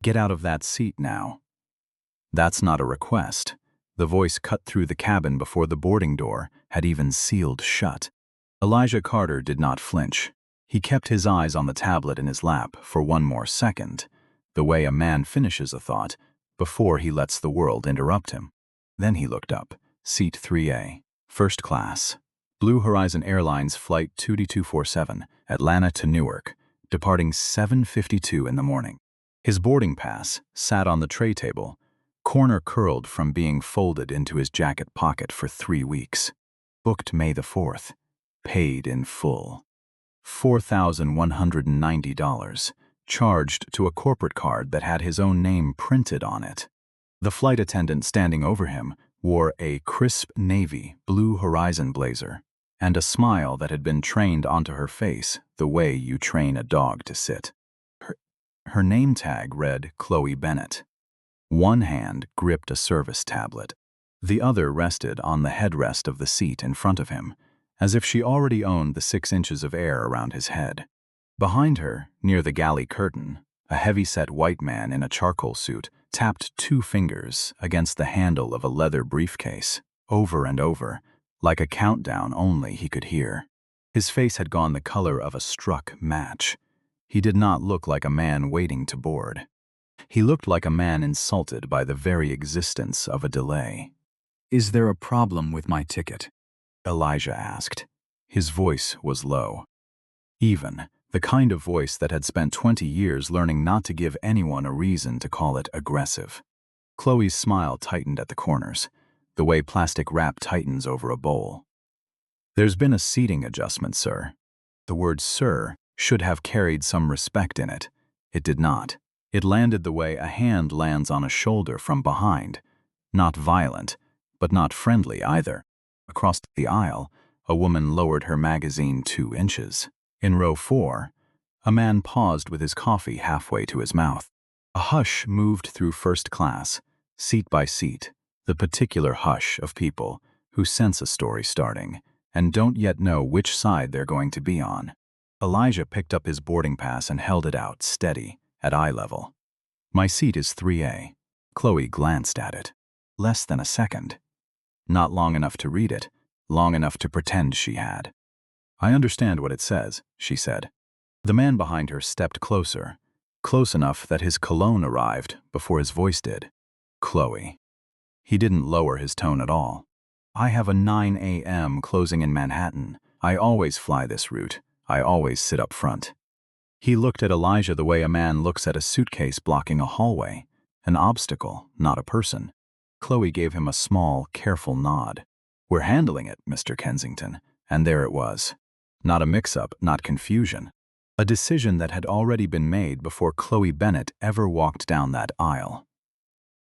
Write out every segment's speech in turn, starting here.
Get out of that seat now. That's not a request. The voice cut through the cabin before the boarding door had even sealed shut. Elijah Carter did not flinch. He kept his eyes on the tablet in his lap for one more second, the way a man finishes a thought before he lets the world interrupt him. Then he looked up. Seat 3A, first class. Blue Horizon Airlines Flight 2D247, Atlanta to Newark, departing 7:52 in the morning. His boarding pass sat on the tray table, corner curled from being folded into his jacket pocket for 3 weeks. Booked May the 4th. Paid in full. $4,190, charged to a corporate card that had his own name printed on it. The flight attendant standing over him wore a crisp navy Blue Horizon blazer and a smile that had been trained onto her face the way you train a dog to sit. Her name tag read Chloe Bennett. One hand gripped a service tablet. The other rested on the headrest of the seat in front of him, as if she already owned the 6 inches of air around his head. Behind her, near the galley curtain, a heavy-set white man in a charcoal suit tapped 2 fingers against the handle of a leather briefcase, over and over, like a countdown only he could hear. His face had gone the color of a struck match. He did not look like a man waiting to board. He looked like a man insulted by the very existence of a delay. "Is there a problem with my ticket?" Elijah asked. His voice was low. Even, the kind of voice that had spent 20 years learning not to give anyone a reason to call it aggressive. Chloe's smile tightened at the corners, the way plastic wrap tightens over a bowl. "There's been a seating adjustment, sir." The word "sir" should have carried some respect in it. It did not. It landed the way a hand lands on a shoulder from behind. Not violent, but not friendly either. Across the aisle, a woman lowered her magazine 2 inches. In row 4, a man paused with his coffee halfway to his mouth. A hush moved through first class, seat by seat, the particular hush of people who sense a story starting and don't yet know which side they're going to be on. Elijah picked up his boarding pass and held it out, steady, at eye level. "My seat is 3A. Chloe glanced at it. Less than a second. Not long enough to read it, long enough to pretend she had. "I understand what it says," she said. The man behind her stepped closer, close enough that his cologne arrived before his voice did. "Chloe." He didn't lower his tone at all. "I have a 9 a.m. closing in Manhattan. I always fly this route. I always sit up front." He looked at Elijah the way a man looks at a suitcase blocking a hallway, an obstacle, not a person. Chloe gave him a small, careful nod. "We're handling it, Mr. Kensington." And there it was. Not a mix-up, not confusion. A decision that had already been made before Chloe Bennett ever walked down that aisle.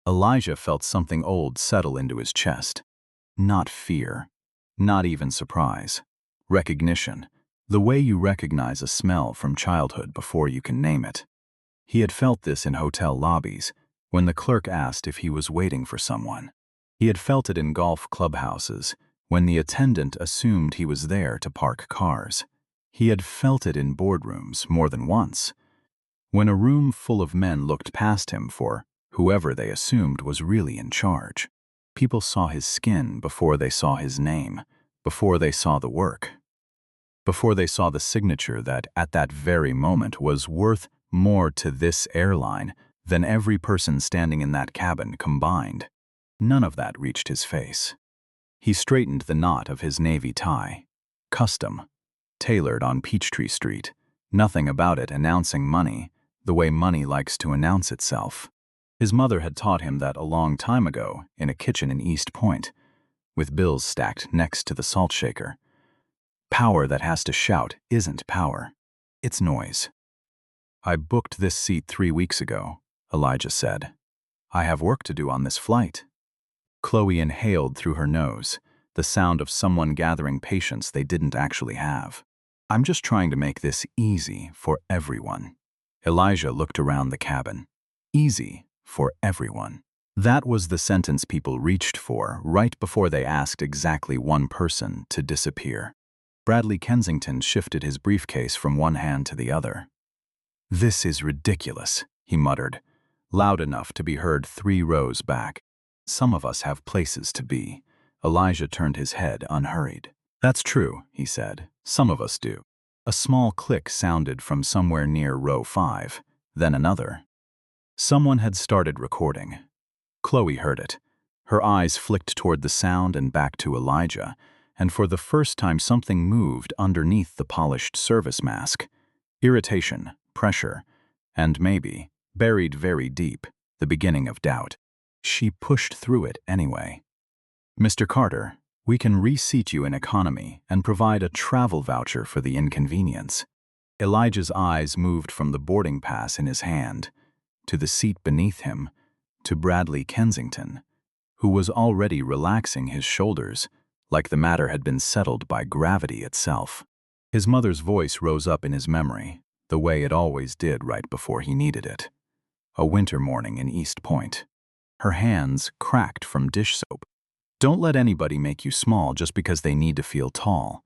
Elijah felt something old settle into his chest. Not fear. Not even surprise. Recognition. The way you recognize a smell from childhood before you can name it. He had felt this in hotel lobbies, when the clerk asked if he was waiting for someone. He had felt it in golf clubhouses, when the attendant assumed he was there to park cars. He had felt it in boardrooms more than once, when a room full of men looked past him for whoever they assumed was really in charge. People saw his skin before they saw his name, before they saw the work, before they saw the signature that at that very moment was worth more to this airline than every person standing in that cabin combined. None of that reached his face. He straightened the knot of his navy tie. Custom. Tailored on Peachtree Street. Nothing about it announcing money, the way money likes to announce itself. His mother had taught him that a long time ago in a kitchen in East Point, with bills stacked next to the salt shaker. Power that has to shout isn't power. It's noise. "I booked this seat 3 weeks ago," Elijah said. "I have work to do on this flight." Chloe inhaled through her nose, the sound of someone gathering patience they didn't actually have. "I'm just trying to make this easy for everyone." Elijah looked around the cabin. Easy for everyone. That was the sentence people reached for right before they asked exactly one person to disappear. Bradley Kensington shifted his briefcase from one hand to the other. "This is ridiculous," he muttered, loud enough to be heard 3 rows back. "Some of us have places to be." Elijah turned his head unhurried. "That's true," he said. "Some of us do." A small click sounded from somewhere near row 5, then another. Someone had started recording. Chloe heard it. Her eyes flicked toward the sound and back to Elijah, and for the first time something moved underneath the polished service mask. Irritation, pressure, and maybe, buried very deep, the beginning of doubt. She pushed through it anyway. "Mr. Carter, we can reseat you in economy and provide a travel voucher for the inconvenience." Elijah's eyes moved from the boarding pass in his hand to the seat beneath him, to Bradley Kensington, who was already relaxing his shoulders like the matter had been settled by gravity itself. His mother's voice rose up in his memory, the way it always did right before he needed it. A winter morning in East Point. Her hands cracked from dish soap. Don't let anybody make you small just because they need to feel tall.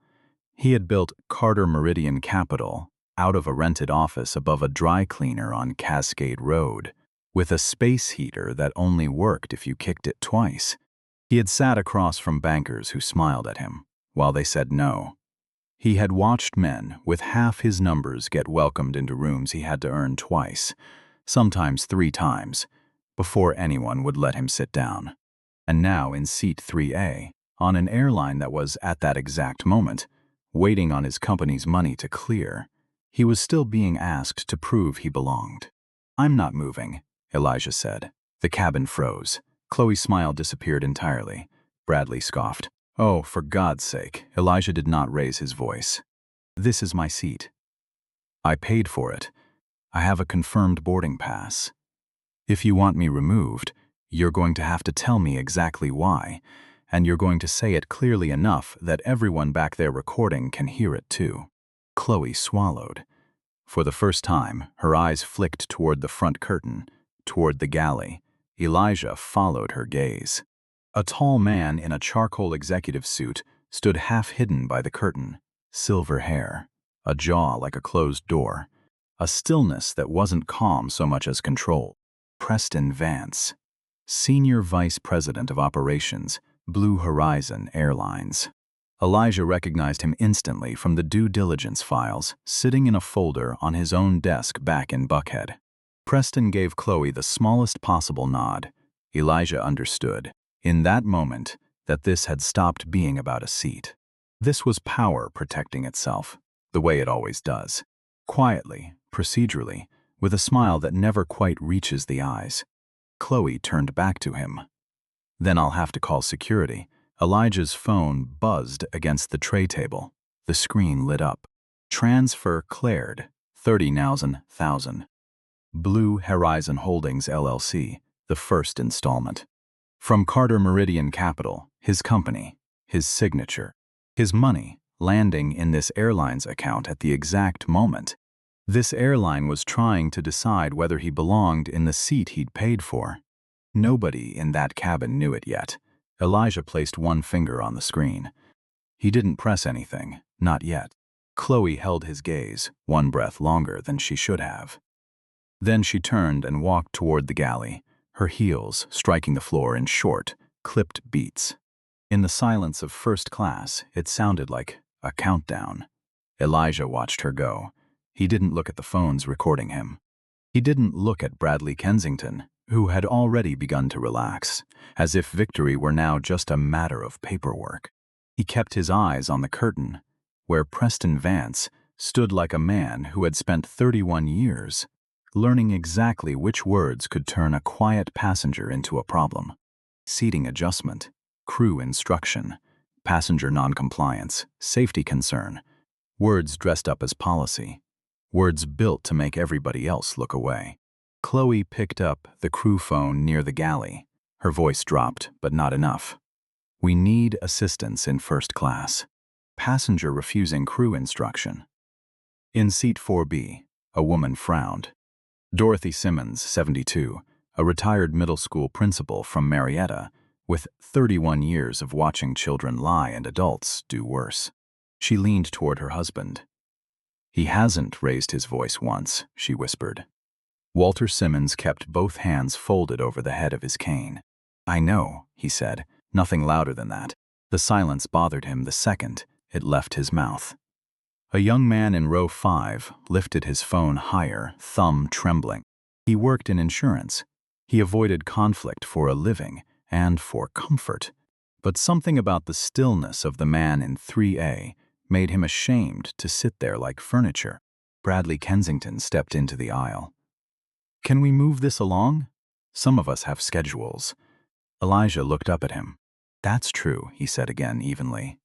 He had built Carter Meridian Capital out of a rented office above a dry cleaner on Cascade Road, with a space heater that only worked if you kicked it twice. He had sat across from bankers who smiled at him, while they said no. He had watched men with half his numbers get welcomed into rooms he had to earn twice, sometimes 3 times, before anyone would let him sit down. And now in seat 3A, on an airline that was, at that exact moment, waiting on his company's money to clear, he was still being asked to prove he belonged. "I'm not moving," Elijah said. The cabin froze. Chloe's smile disappeared entirely. Bradley scoffed. "Oh, for God's sake." Elijah did not raise his voice. "This is my seat. I paid for it. I have a confirmed boarding pass. If you want me removed, you're going to have to tell me exactly why, and you're going to say it clearly enough that everyone back there recording can hear it too." Chloe swallowed. For the first time, her eyes flicked toward the front curtain, toward the galley. Elijah followed her gaze. A tall man in a charcoal executive suit stood half hidden by the curtain, silver hair, a jaw like a closed door, a stillness that wasn't calm so much as control. Preston Vance, Senior Vice President of Operations, Blue Horizon Airlines. Elijah recognized him instantly from the due diligence files sitting in a folder on his own desk back in Buckhead. Preston gave Chloe the smallest possible nod. Elijah understood, in that moment, that this had stopped being about a seat. This was power protecting itself, the way it always does. Quietly, procedurally, with a smile that never quite reaches the eyes. Chloe turned back to him. "Then I'll have to call security." Elijah's phone buzzed against the tray table. The screen lit up. "Transfer cleared. 30,000. Blue Horizon Holdings, LLC, the first installment. From Carter Meridian Capital, his company, his signature, his money landing in this airline's account at the exact moment. This airline was trying to decide whether he belonged in the seat he'd paid for. Nobody in that cabin knew it yet. Elijah placed one finger on the screen. He didn't press anything, not yet. Chloe held his gaze, one breath longer than she should have. Then she turned and walked toward the galley, her heels striking the floor in short, clipped beats. In the silence of first class, it sounded like a countdown. Elijah watched her go. He didn't look at the phones recording him. He didn't look at Bradley Kensington, who had already begun to relax, as if victory were now just a matter of paperwork. He kept his eyes on the curtain, where Preston Vance stood like a man who had spent 31 years learning exactly which words could turn a quiet passenger into a problem. Seating adjustment, crew instruction, passenger noncompliance, safety concern, words dressed up as policy, words built to make everybody else look away. Chloe picked up the crew phone near the galley. Her voice dropped, but not enough. "We need assistance in first class. Passenger refusing crew instruction." In seat 4B, a woman frowned. Dorothy Simmons, 72, a retired middle school principal from Marietta, with 31 years of watching children lie and adults do worse. She leaned toward her husband. "He hasn't raised his voice once," she whispered. Walter Simmons kept both hands folded over the head of his cane. "I know," he said, nothing louder than that. The silence bothered him the second it left his mouth. A young man in row 5 lifted his phone higher, thumb trembling. He worked in insurance. He avoided conflict for a living and for comfort. But something about the stillness of the man in 3A made him ashamed to sit there like furniture. Bradley Kensington stepped into the aisle. "Can we move this along? Some of us have schedules." Elijah looked up at him. "That's true," he said again evenly.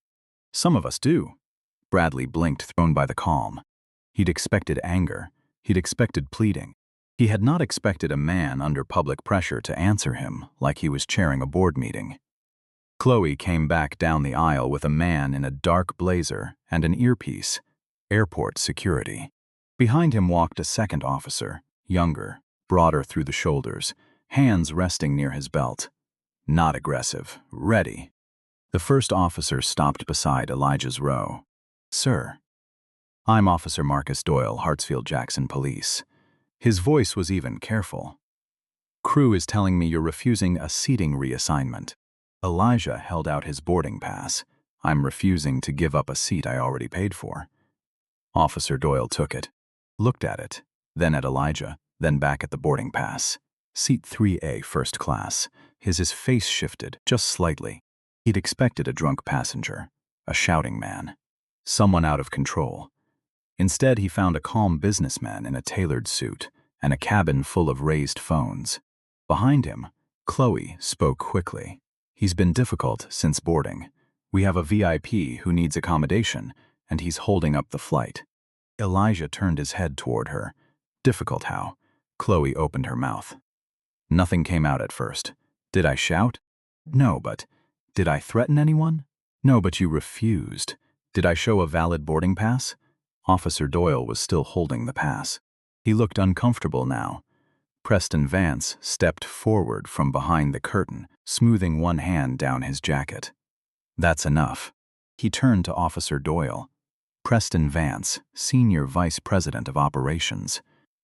"Some of us do." Bradley blinked, thrown by the calm. He'd expected anger. He'd expected pleading. He had not expected a man under public pressure to answer him like he was chairing a board meeting. Chloe came back down the aisle with a man in a dark blazer and an earpiece. Airport security. Behind him walked a second officer, younger, broader through the shoulders, hands resting near his belt. Not aggressive, ready. The first officer stopped beside Elijah's row. "Sir." "I'm Officer Marcus Doyle, Hartsfield-Jackson Police." His voice was even careful. "Crew is telling me you're refusing a seating reassignment." Elijah held out his boarding pass. "I'm refusing to give up a seat I already paid for." Officer Doyle took it, looked at it, then at Elijah, then back at the boarding pass. "Seat 3A, first class." His face shifted, just slightly. He'd expected a drunk passenger, a shouting man, someone out of control. Instead, he found a calm businessman in a tailored suit and a cabin full of raised phones. Behind him, Chloe spoke quickly. "He's been difficult since boarding. We have a VIP who needs accommodation, and he's holding up the flight." Elijah turned his head toward her. "Difficult how?" Chloe opened her mouth. Nothing came out at first. "Did I shout?" "No, but..." "Did I threaten anyone?" "No, but you refused." "Did I show a valid boarding pass?" Officer Doyle was still holding the pass. He looked uncomfortable now. Preston Vance stepped forward from behind the curtain, smoothing one hand down his jacket. "That's enough." He turned to Officer Doyle. Preston Vance, Senior Vice President of Operations.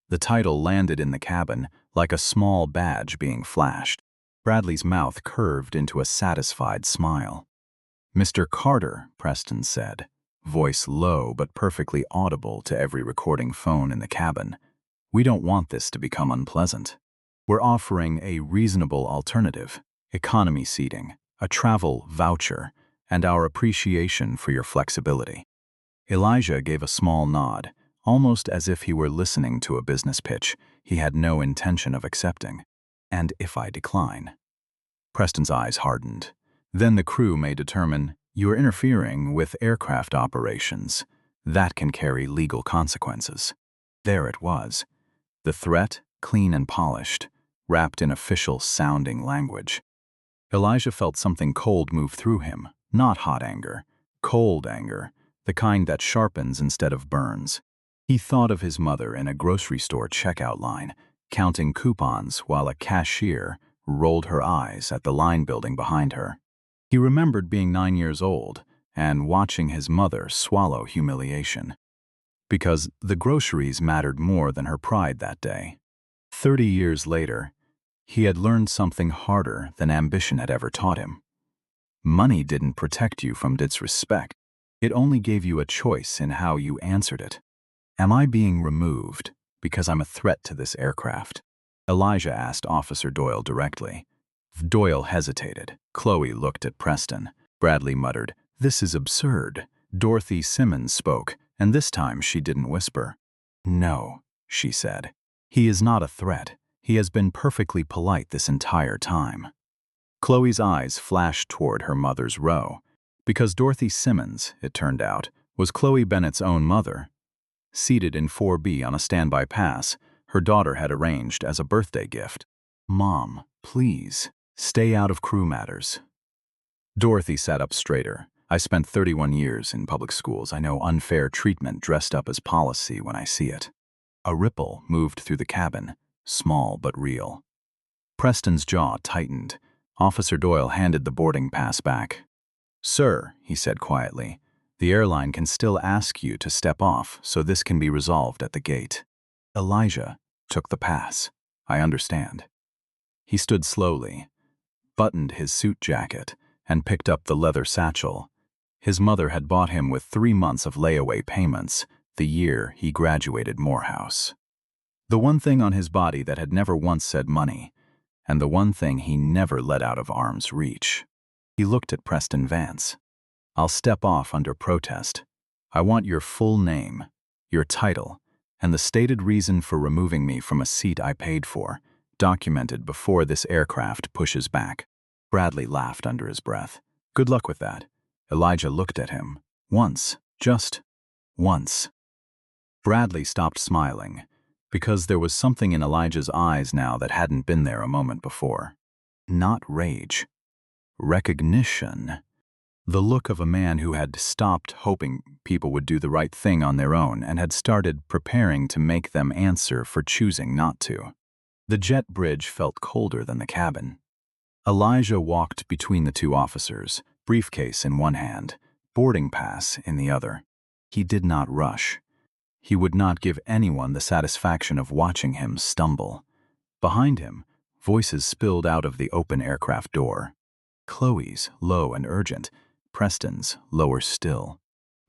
The title landed in the cabin like a small badge being flashed. Bradley's mouth curved into a satisfied smile. "Mr. Carter," Preston said, voice low but perfectly audible to every recording phone in the cabin, "we don't want this to become unpleasant. We're offering a reasonable alternative, economy seating, a travel voucher, and our appreciation for your flexibility." Elijah gave a small nod, almost as if he were listening to a business pitch he had no intention of accepting. "And if I decline?" Preston's eyes hardened. "Then the crew may determine you're interfering with aircraft operations. That can carry legal consequences." There it was. The threat, clean and polished, wrapped in official-sounding language. Elijah felt something cold move through him, not hot anger, cold anger, the kind that sharpens instead of burns. He thought of his mother in a grocery store checkout line, counting coupons while a cashier rolled her eyes at the line building behind her. He remembered being 9 years old and watching his mother swallow humiliation. Because the groceries mattered more than her pride that day. 30 years later, he had learned something harder than ambition had ever taught him. Money didn't protect you from disrespect. It only gave you a choice in how you answered it. "Am I being removed because I'm a threat to this aircraft?" Elijah asked Officer Doyle directly. Doyle hesitated. Chloe looked at Preston. Bradley muttered, "This is absurd." Dorothy Simmons spoke, and this time she didn't whisper. "No," she said. "He is not a threat. He has been perfectly polite this entire time." Chloe's eyes flashed toward her mother's row, because Dorothy Simmons, it turned out, was Chloe Bennett's own mother. Seated in 4B on a standby pass, her daughter had arranged as a birthday gift. "Mom, please, stay out of crew matters." Dorothy sat up straighter. "I spent 31 years in public schools. I know unfair treatment dressed up as policy when I see it." A ripple moved through the cabin, small but real. Preston's jaw tightened. Officer Doyle handed the boarding pass back. "Sir," he said quietly, "the airline can still ask you to step off, so this can be resolved at the gate." "Elijah," Took the pass. I understand. He stood slowly, buttoned his suit jacket, and picked up the leather satchel. His mother had bought him with 3 months of layaway payments, the year he graduated Morehouse. The one thing on his body that had never once said money, and the one thing he never let out of arm's reach. He looked at Preston Vance. I'll step off under protest. I want your full name, your title, and the stated reason for removing me from a seat I paid for, documented before this aircraft pushes back. Bradley laughed under his breath. Good luck with that. Elijah looked at him. Once. Just once. Bradley stopped smiling, because there was something in Elijah's eyes now that hadn't been there a moment before. Not rage. Recognition. The look of a man who had stopped hoping people would do the right thing on their own and had started preparing to make them answer for choosing not to. The jet bridge felt colder than the cabin. Elijah walked between the two officers, briefcase in one hand, boarding pass in the other. He did not rush. He would not give anyone the satisfaction of watching him stumble. Behind him, voices spilled out of the open aircraft door. Chloe's, low and urgent. Preston's, lower still.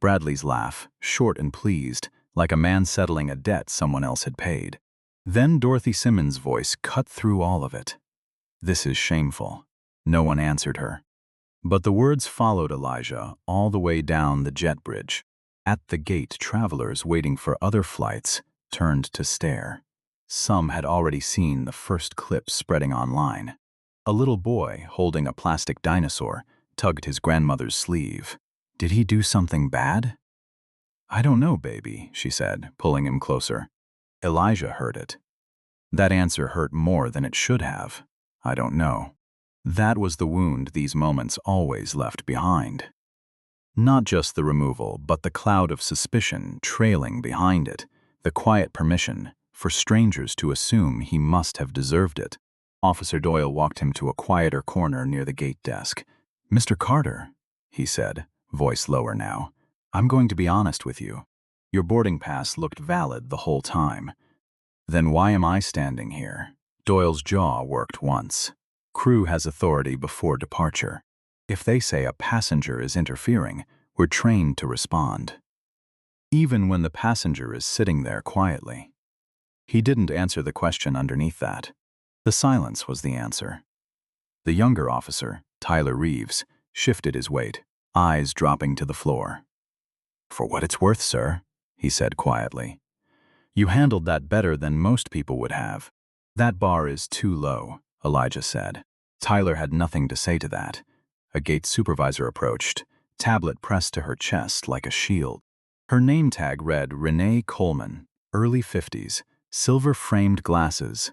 Bradley's laugh, short and pleased, like a man settling a debt someone else had paid. Then Dorothy Simmons' voice cut through all of it. This is shameful. No one answered her. But the words followed Elijah all the way down the jet bridge. At the gate, travelers waiting for other flights turned to stare. Some had already seen the first clips spreading online. A little boy, holding a plastic dinosaur, tugged his grandmother's sleeve. Did he do something bad? I don't know, baby, she said, pulling him closer. Elijah heard it. That answer hurt more than it should have. I don't know. That was the wound these moments always left behind. Not just the removal, but the cloud of suspicion trailing behind it, the quiet permission for strangers to assume he must have deserved it. Officer Doyle walked him to a quieter corner near the gate desk. Mr. Carter, he said, voice lower now, I'm going to be honest with you. Your boarding pass looked valid the whole time. Then why am I standing here? Doyle's jaw worked once. Crew has authority before departure. If they say a passenger is interfering, we're trained to respond. Even when the passenger is sitting there quietly. He didn't answer the question underneath that. The silence was the answer. The younger officer, Tyler Reeves, shifted his weight, eyes dropping to the floor. For what it's worth, sir, he said quietly. You handled that better than most people would have. That bar is too low, Elijah said. Tyler had nothing to say to that. A gate supervisor approached, tablet pressed to her chest like a shield. Her name tag read Renee Coleman, early 50s, silver-framed glasses.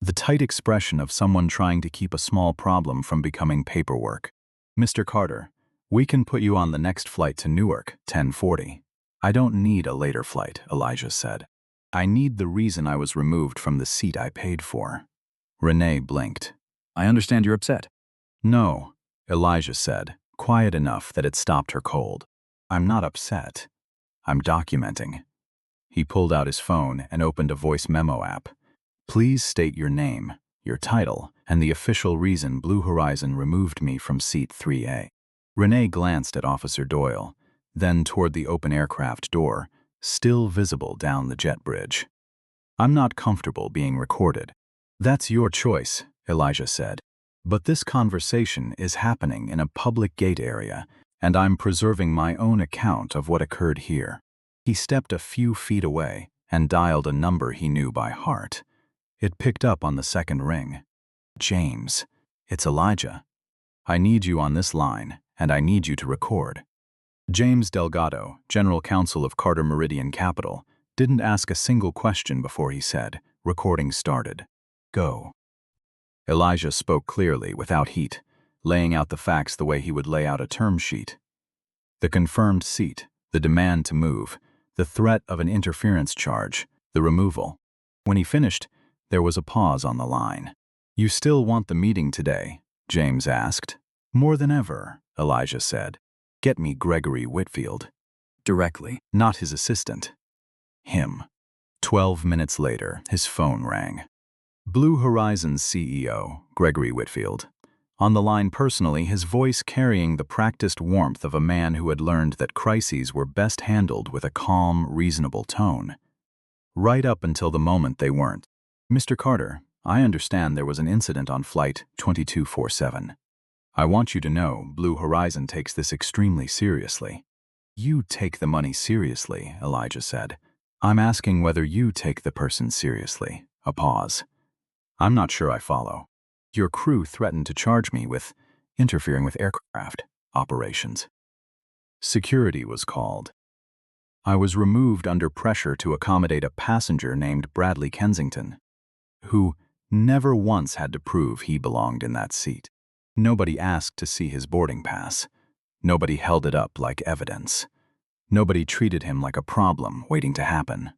The tight expression of someone trying to keep a small problem from becoming paperwork. Mr. Carter, we can put you on the next flight to Newark, 10:40. I don't need a later flight, Elijah said. I need the reason I was removed from the seat I paid for. Renee blinked. I understand you're upset. No, Elijah said, quiet enough that it stopped her cold. I'm not upset. I'm documenting. He pulled out his phone and opened a voice memo app. Please state your name, your title, and the official reason Blue Horizon removed me from seat 3A. Renee glanced at Officer Doyle, then toward the open aircraft door, still visible down the jet bridge. I'm not comfortable being recorded. That's your choice, Elijah said. But this conversation is happening in a public gate area, and I'm preserving my own account of what occurred here. He stepped a few feet away and dialed a number he knew by heart. It picked up on the second ring. James, it's Elijah. I need you on this line, and I need you to record. James Delgado, General Counsel of Carter Meridian Capital, didn't ask a single question before he said, recording started. Go. Elijah spoke clearly, without heat, laying out the facts the way he would lay out a term sheet. The confirmed seat, the demand to move, the threat of an interference charge, the removal. When he finished, there was a pause on the line. You still want the meeting today? James asked. More than ever, Elijah said. Get me Gregory Whitfield. Directly, not his assistant. Him. 12 minutes later, his phone rang. Blue Horizon's CEO, Gregory Whitfield. On the line personally, his voice carrying the practiced warmth of a man who had learned that crises were best handled with a calm, reasonable tone. Right up until the moment they weren't. Mr. Carter, I understand there was an incident on Flight 2247. I want you to know Blue Horizon takes this extremely seriously. You take the money seriously, Elijah said. I'm asking whether you take the person seriously. A pause. I'm not sure I follow. Your crew threatened to charge me with interfering with aircraft operations. Security was called. I was removed under pressure to accommodate a passenger named Bradley Kensington, who never once had to prove he belonged in that seat. Nobody asked to see his boarding pass. Nobody held it up like evidence. Nobody treated him like a problem waiting to happen.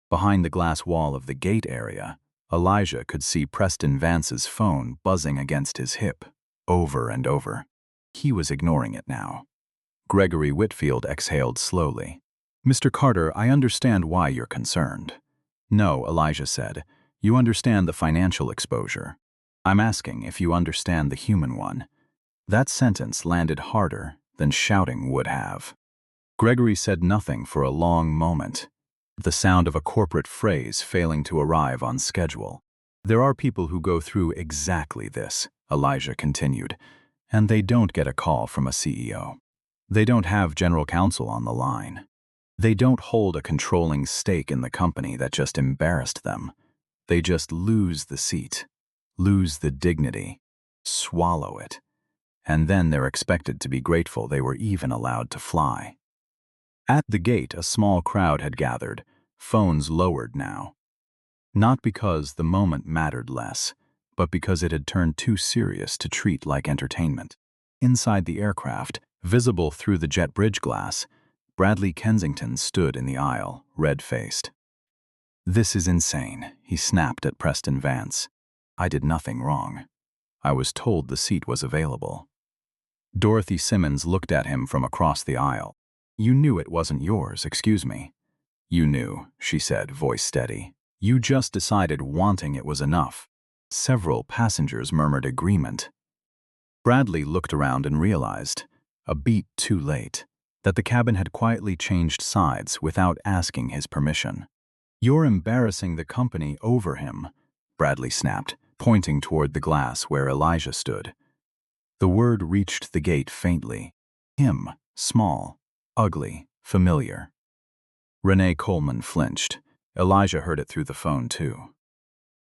Behind the glass wall of the gate area, Elijah could see Preston Vance's phone buzzing against his hip, over and over. He was ignoring it now. Gregory Whitfield exhaled slowly. Mr. Carter, I understand why you're concerned. No, Elijah said. You understand the financial exposure. I'm asking if you understand the human one. That sentence landed harder than shouting would have. Gregory said nothing for a long moment, the sound of a corporate phrase failing to arrive on schedule. There are people who go through exactly this, Elijah continued, and they don't get a call from a CEO. They don't have general counsel on the line. They don't hold a controlling stake in the company that just embarrassed them. They just lose the seat, lose the dignity, swallow it, and then they're expected to be grateful they were even allowed to fly. At the gate, a small crowd had gathered, phones lowered now. Not because the moment mattered less, but because it had turned too serious to treat like entertainment. Inside the aircraft, visible through the jet bridge glass, Bradley Kensington stood in the aisle, red-faced. This is insane, he snapped at Preston Vance. I did nothing wrong. I was told the seat was available. Dorothy Simmons looked at him from across the aisle. You knew it wasn't yours, excuse me. You knew, she said, voice steady. You just decided wanting it was enough. Several passengers murmured agreement. Bradley looked around and realized, a beat too late, that the cabin had quietly changed sides without asking his permission. You're embarrassing the company over him, Bradley snapped, pointing toward the glass where Elijah stood. The word reached the gate faintly. Him, small, ugly, familiar. Renee Coleman flinched. Elijah heard it through the phone, too.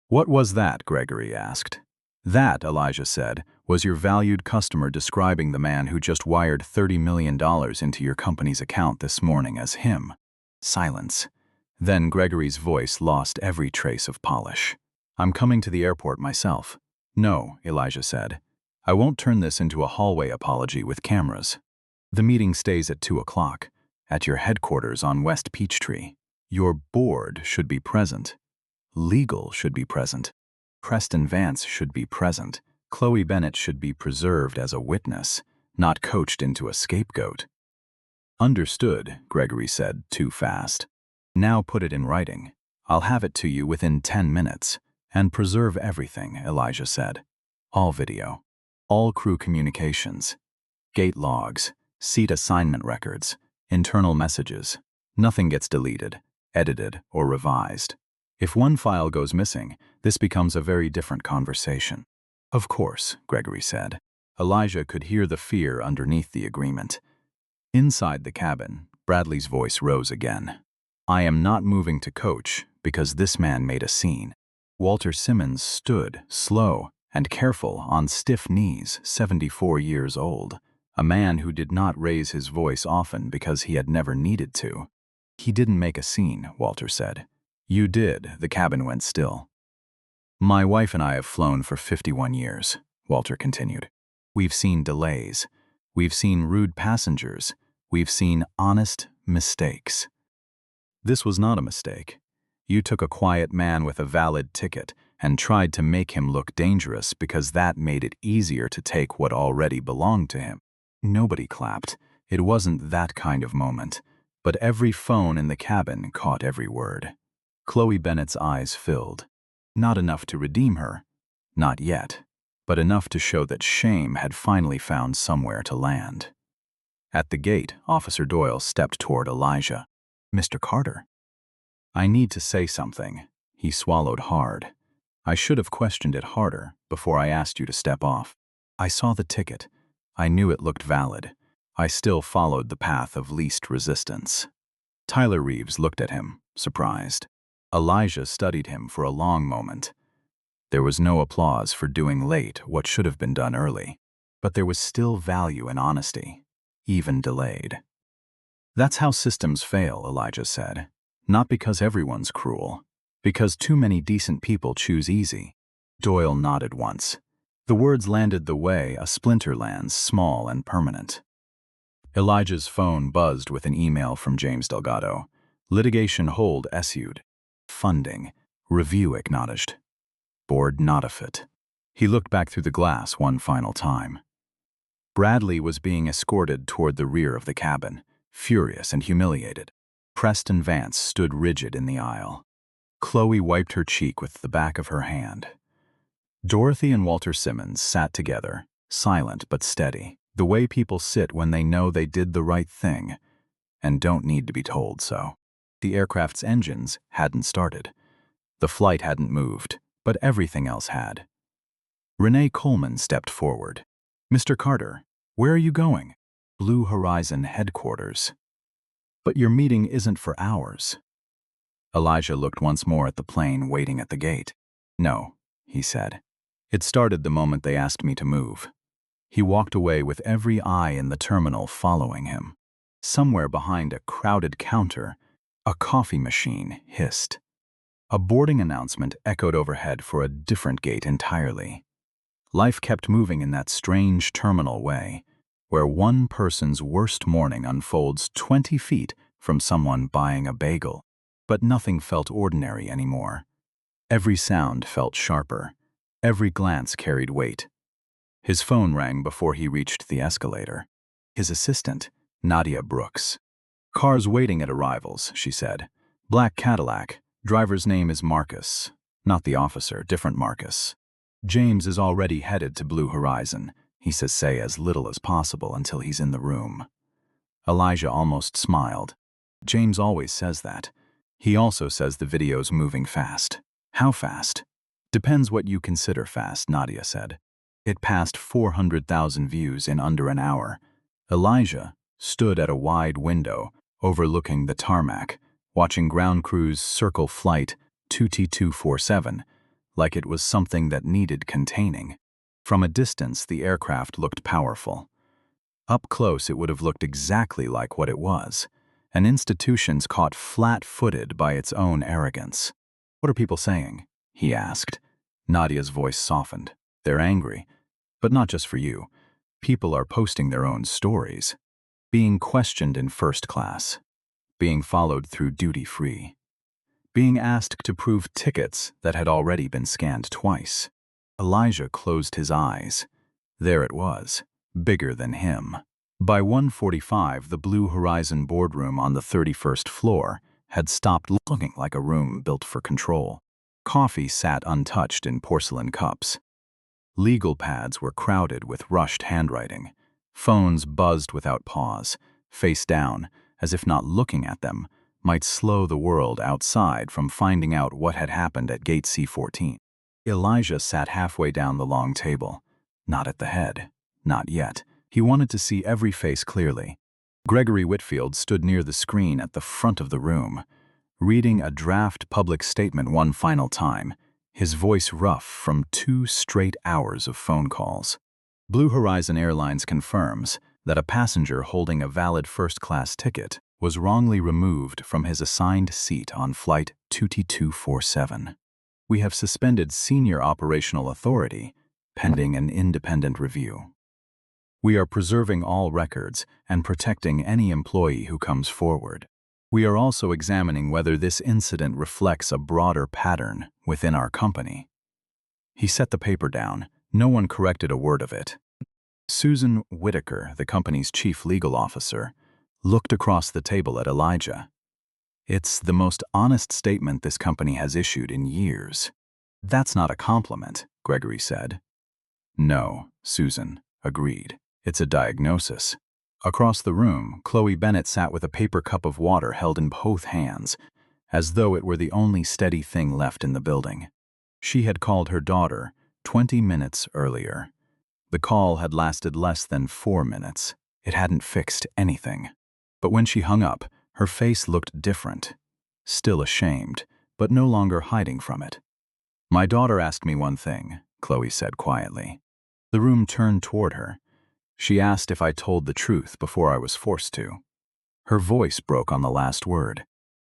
What was that? Gregory asked. That, Elijah said, was your valued customer describing the man who just wired $30 million into your company's account this morning as him. Silence. Then Gregory's voice lost every trace of polish. I'm coming to the airport myself. No, Elijah said. I won't turn this into a hallway apology with cameras. The meeting stays at 2 o'clock, at your headquarters on West Peachtree. Your board should be present. Legal should be present. Preston Vance should be present. Chloe Bennett should be preserved as a witness, not coached into a scapegoat. Understood, Gregory said, too fast. Now put it in writing. I'll have it to you within 10 minutes. And preserve everything, Elijah said. All video. All crew communications. Gate logs. Seat assignment records. Internal messages. Nothing gets deleted, edited, or revised. If one file goes missing, this becomes a very different conversation. Of course, Gregory said. Elijah could hear the fear underneath the agreement. Inside the cabin, Bradley's voice rose again. I am not moving to coach because this man made a scene. Walter Simmons stood, slow and careful, on stiff knees, 74 years old. A man who did not raise his voice often because he had never needed to. He didn't make a scene, Walter said. You did. The cabin went still. My wife and I have flown for 51 years, Walter continued. We've seen delays. We've seen rude passengers. We've seen honest mistakes. This was not a mistake. You took a quiet man with a valid ticket and tried to make him look dangerous because that made it easier to take what already belonged to him. Nobody clapped. It wasn't that kind of moment. But every phone in the cabin caught every word. Chloe Bennett's eyes filled. Not enough to redeem her. Not yet. But enough to show that shame had finally found somewhere to land. At the gate, Officer Doyle stepped toward Elijah. "Mr. Carter." "I need to say something." He swallowed hard. "I should have questioned it harder before I asked you to step off. I saw the ticket. I knew it looked valid. I still followed the path of least resistance." Tyler Reeves looked at him, surprised. Elijah studied him for a long moment. There was no applause for doing late what should have been done early, but there was still value in honesty, even delayed. "That's how systems fail," Elijah said. "Not because everyone's cruel, because too many decent people choose easy." Doyle nodded once. The words landed the way a splinter lands, small and permanent. Elijah's phone buzzed with an email from James Delgado. "Litigation hold issued. Funding. Review acknowledged. Board not a fit." He looked back through the glass one final time. Bradley was being escorted toward the rear of the cabin, furious and humiliated. Preston Vance stood rigid in the aisle. Chloe wiped her cheek with the back of her hand. Dorothy and Walter Simmons sat together, silent but steady, the way people sit when they know they did the right thing and don't need to be told so. The aircraft's engines hadn't started. The flight hadn't moved, but everything else had. Renee Coleman stepped forward. "Mr. Carter, where are you going?" "Blue Horizon headquarters." "But your meeting isn't for hours." Elijah looked once more at the plane waiting at the gate. "No," he said. "It started the moment they asked me to move." He walked away with every eye in the terminal following him. Somewhere behind a crowded counter, a coffee machine hissed. A boarding announcement echoed overhead for a different gate entirely. Life kept moving in that strange terminal way, where one person's worst morning unfolds 20 feet from someone buying a bagel. But nothing felt ordinary anymore. Every sound felt sharper. Every glance carried weight. His phone rang before he reached the escalator. His assistant, Nadia Brooks. "Car's waiting at arrivals," she said. "Black Cadillac. Driver's name is Marcus. Not the officer, different Marcus. James is already headed to Blue Horizon. He says say as little as possible until he's in the room." Elijah almost smiled. James always says that. He also says the video's moving fast. "How fast?" "Depends what you consider fast," Nadia said. It passed 400,000 views in under an hour. Elijah stood at a wide window overlooking the tarmac, watching ground crews circle Flight 2T247 like it was something that needed containing. From a distance, the aircraft looked powerful. Up close, it would have looked exactly like what it was. An institution's caught flat-footed by its own arrogance. "What are people saying?" he asked. Nadia's voice softened. "They're angry. But not just for you. People are posting their own stories. Being questioned in first class. Being followed through duty-free. Being asked to prove tickets that had already been scanned twice." Elijah closed his eyes. There it was, bigger than him. By 1:45, the Blue Horizon boardroom on the 31st floor had stopped looking like a room built for control. Coffee sat untouched in porcelain cups. Legal pads were crowded with rushed handwriting. Phones buzzed without pause, face down, as if not looking at them might slow the world outside from finding out what had happened at Gate C14. Elijah sat halfway down the long table. Not at the head. Not yet. He wanted to see every face clearly. Gregory Whitfield stood near the screen at the front of the room, reading a draft public statement one final time, his voice rough from 2 straight hours of phone calls. Blue Horizon Airlines confirms that a passenger holding a valid first-class ticket was wrongly removed from his assigned seat on Flight 2T247. We have suspended senior operational authority, pending an independent review. We are preserving all records and protecting any employee who comes forward. We are also examining whether this incident reflects a broader pattern within our company. He set the paper down. No one corrected a word of it. Susan Whitaker, the company's chief legal officer, looked across the table at Elijah. It's the most honest statement this company has issued in years. That's not a compliment, Gregory said. No, Susan agreed. It's a diagnosis. Across the room, Chloe Bennett sat with a paper cup of water held in both hands, as though it were the only steady thing left in the building. She had called her daughter 20 minutes earlier. The call had lasted less than 4 minutes. It hadn't fixed anything. But when she hung up, her face looked different. Still ashamed, but no longer hiding from it. My daughter asked me one thing, Chloe said quietly. The room turned toward her. She asked if I told the truth before I was forced to. Her voice broke on the last word.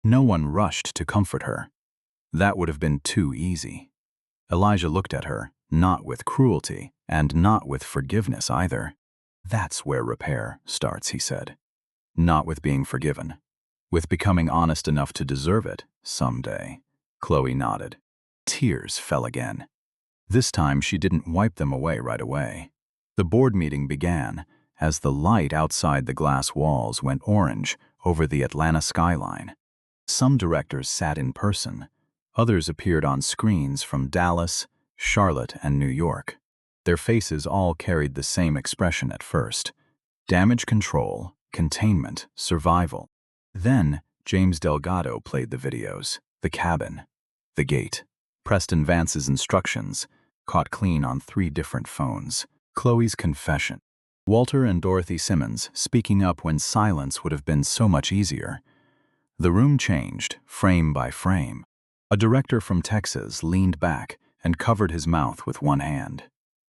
No one rushed to comfort her. That would have been too easy. Elijah looked at her, not with cruelty, and not with forgiveness either. That's where repair starts, he said. Not with being forgiven. With becoming honest enough to deserve it, someday. Chloe nodded. Tears fell again. This time she didn't wipe them away right away. The board meeting began as the light outside the glass walls went orange over the Atlanta skyline. Some directors sat in person. Others appeared on screens from Dallas, Charlotte, and New York. Their faces all carried the same expression at first. Damage control, containment, survival. Then, James Delgado played the videos, the cabin, the gate. Preston Vance's instructions, caught clean on 3 different phones. Chloe's confession. Walter and Dorothy Simmons speaking up when silence would have been so much easier. The room changed, frame by frame. A director from Texas leaned back and covered his mouth with one hand.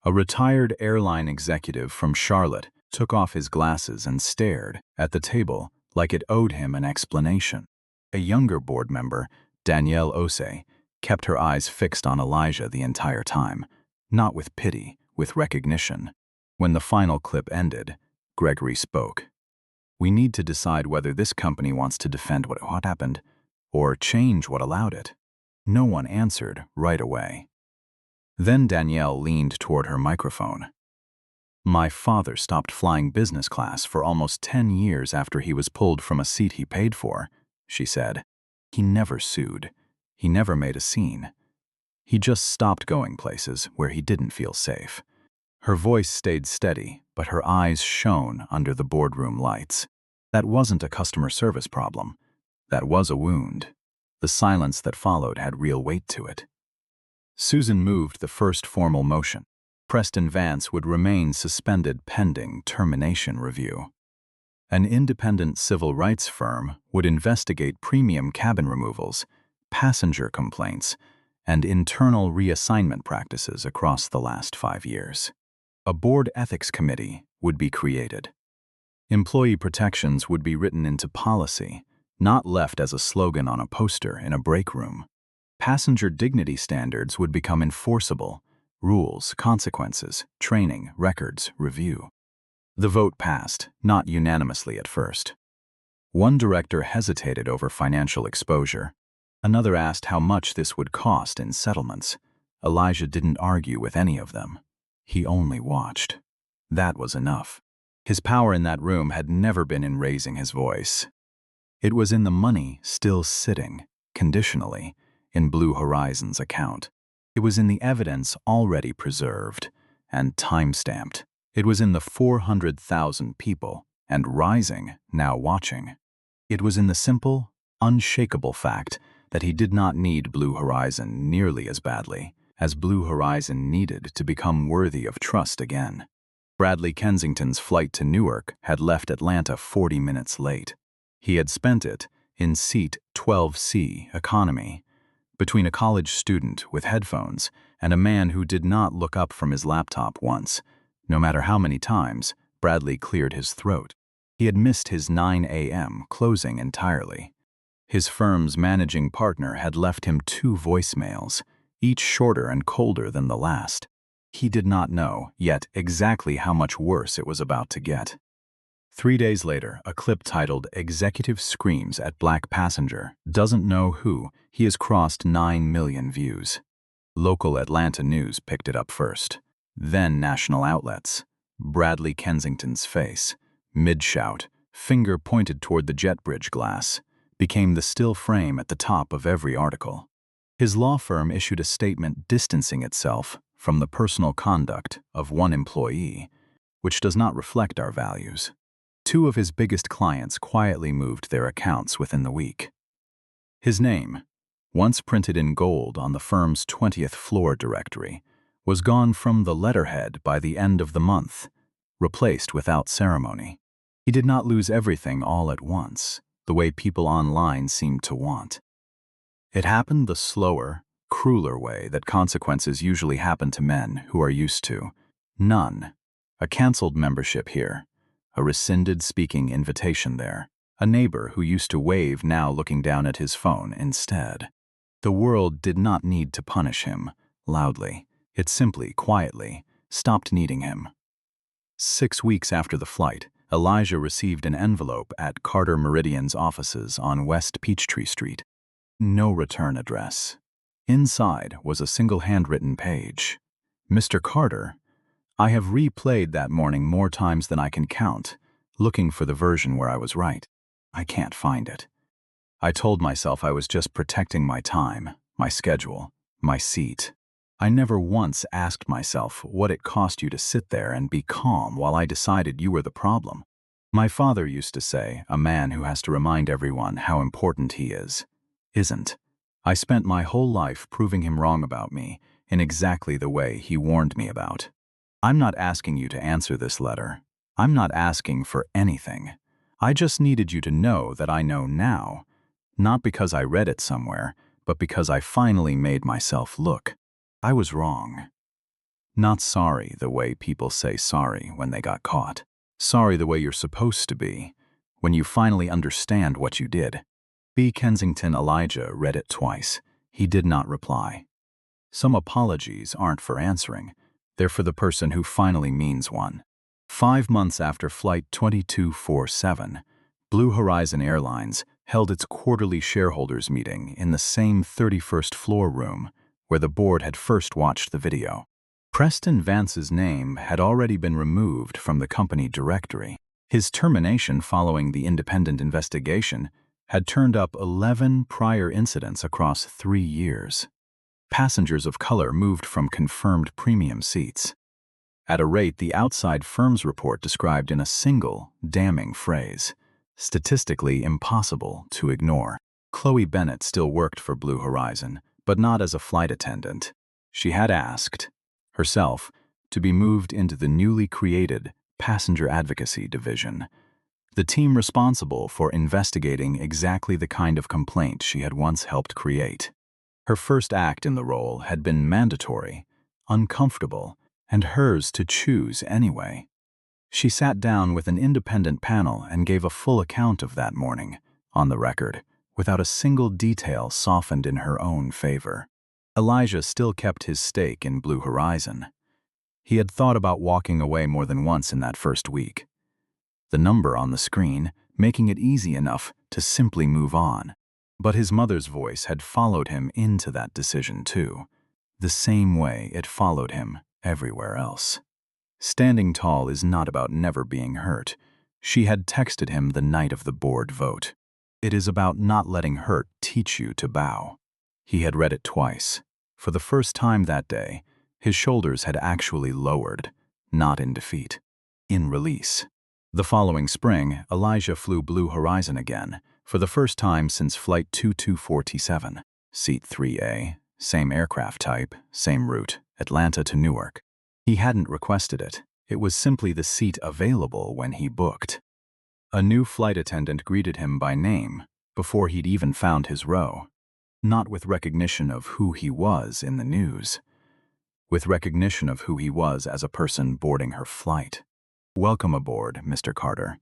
A retired airline executive from Charlotte took off his glasses and stared at the table like it owed him an explanation. A younger board member, Danielle Osei, kept her eyes fixed on Elijah the entire time, not with pity, with recognition. When the final clip ended, Gregory spoke. We need to decide whether this company wants to defend what happened or change what allowed it. No one answered right away. Then Danielle leaned toward her microphone. My father stopped flying business class for almost 10 years after he was pulled from a seat he paid for, she said. He never sued. He never made a scene. He just stopped going places where he didn't feel safe. Her voice stayed steady, but her eyes shone under the boardroom lights. That wasn't a customer service problem. That was a wound. The silence that followed had real weight to it. Susan moved the first formal motion. Preston Vance would remain suspended pending termination review. An independent civil rights firm would investigate premium cabin removals, passenger complaints, and internal reassignment practices across the last 5 years. A board ethics committee would be created. Employee protections would be written into policy, not left as a slogan on a poster in a break room. Passenger dignity standards would become enforceable. Rules, consequences, training, records, review. The vote passed, not unanimously at first. One director hesitated over financial exposure. Another asked how much this would cost in settlements. Elijah didn't argue with any of them. He only watched. That was enough. His power in that room had never been in raising his voice. It was in the money still sitting, conditionally, in Blue Horizon's account. It was in the evidence already preserved and time-stamped. It was in the 400,000 people, and rising, now watching. It was in the simple, unshakable fact that he did not need Blue Horizon nearly as badly as Blue Horizon needed to become worthy of trust again. Bradley Kensington's flight to Newark had left Atlanta 40 minutes late. He had spent it in seat 12C economy, between a college student with headphones and a man who did not look up from his laptop once, no matter how many times Bradley cleared his throat. He had missed his 9 a.m. closing entirely. His firm's managing partner had left him 2 voicemails, each shorter and colder than the last. He did not know, yet, exactly how much worse it was about to get. 3 days later, a clip titled "Executive Screams at Black Passenger Doesn't Know Who He Has Crossed 9 million views. Local Atlanta news picked it up first. Then national outlets. Bradley Kensington's face, mid-shout, finger pointed toward the jet bridge glass, became the still frame at the top of every article. His law firm issued a statement distancing itself from the personal conduct of one employee, which does not reflect our values. Two of his biggest clients quietly moved their accounts within the week. His name, once printed in gold on the firm's 20th floor directory, was gone from the letterhead by the end of the month, replaced without ceremony. He did not lose everything all at once, the way people online seemed to want. It happened the slower, crueler way that consequences usually happen to men who are used to none. A canceled membership here, a rescinded speaking invitation there, a neighbor who used to wave now looking down at his phone instead. The world did not need to punish him loudly. It simply, quietly, stopped needing him. 6 weeks after the flight, Elijah received an envelope at Carter Meridian's offices on West Peachtree Street. No return address. Inside was a single handwritten page. Mr. Carter, I have replayed that morning more times than I can count, looking for the version where I was right. I can't find it. I told myself I was just protecting my time, my schedule, my seat. I never once asked myself what it cost you to sit there and be calm while I decided you were the problem. My father used to say, a man who has to remind everyone how important he is, isn't. I spent my whole life proving him wrong about me in exactly the way he warned me about. I'm not asking you to answer this letter. I'm not asking for anything. I just needed you to know that I know now, not because I read it somewhere, but because I finally made myself look. I was wrong. Not sorry the way people say sorry when they got caught. Sorry the way you're supposed to be, when you finally understand what you did. B. Kensington Elijah read it twice. He did not reply. Some apologies aren't for answering. They're for the person who finally means one. 5 months after Flight 2247, Blue Horizon Airlines held its quarterly shareholders meeting in the same 31st floor room where the board had first watched the video. Preston Vance's name had already been removed from the company directory. His termination following the independent investigation had turned up 11 prior incidents across 3 years. Passengers of color moved from confirmed premium seats at a rate the outside firm's report described in a single, damning phrase, statistically impossible to ignore. Chloe Bennett still worked for Blue Horizon, but not as a flight attendant. She had asked, herself, to be moved into the newly created Passenger Advocacy Division, the team responsible for investigating exactly the kind of complaint she had once helped create. Her first act in the role had been mandatory, uncomfortable, and hers to choose anyway. She sat down with an independent panel and gave a full account of that morning, on the record, without a single detail softened in her own favor. Elijah still kept his stake in Blue Horizon. He had thought about walking away more than once in that first week. The number on the screen making it easy enough to simply move on. But his mother's voice had followed him into that decision too, the same way it followed him everywhere else. Standing tall is not about never being hurt. She had texted him the night of the board vote. It is about not letting hurt teach you to bow. He had read it twice. For the first time that day, his shoulders had actually lowered, not in defeat, in release. The following spring, Elijah flew Blue Horizon again, for the first time since Flight 2247, Seat 3A, same aircraft type, same route, Atlanta to Newark. He hadn't requested it. It was simply the seat available when he booked. A new flight attendant greeted him by name before he'd even found his row. Not with recognition of who he was in the news, with recognition of who he was as a person boarding her flight. "Welcome aboard, Mr. Carter.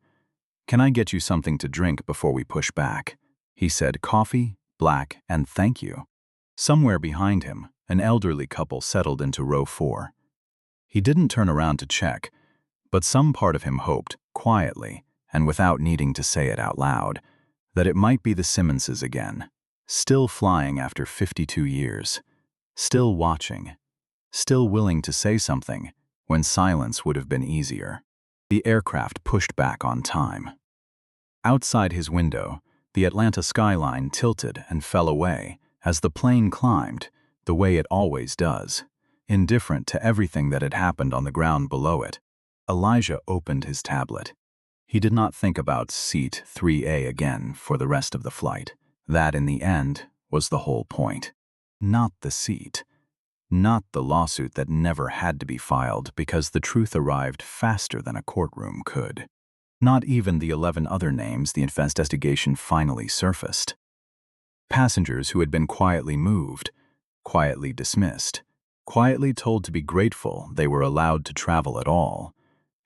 Can I get you something to drink before we push back?" He said, "Coffee, black, and thank you." Somewhere behind him, an elderly couple settled into row 4. He didn't turn around to check, but some part of him hoped, quietly, and without needing to say it out loud, that it might be the Simmonses again, still flying after 52 years, still watching, still willing to say something when silence would have been easier. The aircraft pushed back on time. Outside his window, The Atlanta skyline tilted and fell away as the plane climbed, the way it always does, indifferent to everything that had happened on the ground below it. Elijah opened his tablet. He did not think about seat 3A again for the rest of the flight. That, in the end, was the whole point. Not the seat. Not the lawsuit that never had to be filed because the truth arrived faster than a courtroom could. Not even the 11 other names the investigation finally surfaced. Passengers who had been quietly moved, quietly dismissed, quietly told to be grateful they were allowed to travel at all,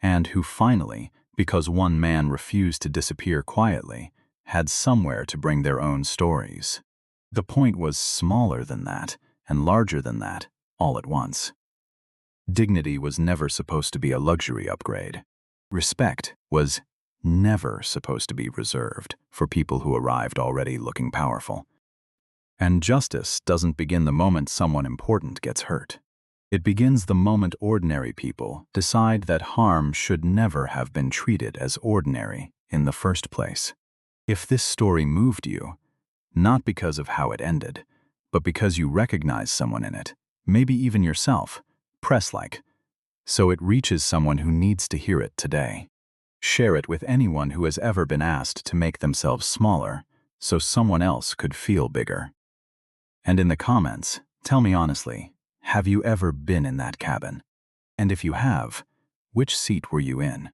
and who finally, because one man refused to disappear quietly, had somewhere to bring their own stories. The point was smaller than that and larger than that, all at once. Dignity was never supposed to be a luxury upgrade. Respect was never supposed to be reserved for people who arrived already looking powerful. And justice doesn't begin the moment someone important gets hurt. It begins the moment ordinary people decide that harm should never have been treated as ordinary in the first place. If this story moved you, not because of how it ended, but because you recognize someone in it, maybe even yourself, press like, so it reaches someone who needs to hear it today. Share it with anyone who has ever been asked to make themselves smaller so someone else could feel bigger. And in the comments, tell me honestly, have you ever been in that cabin? And if you have, which seat were you in?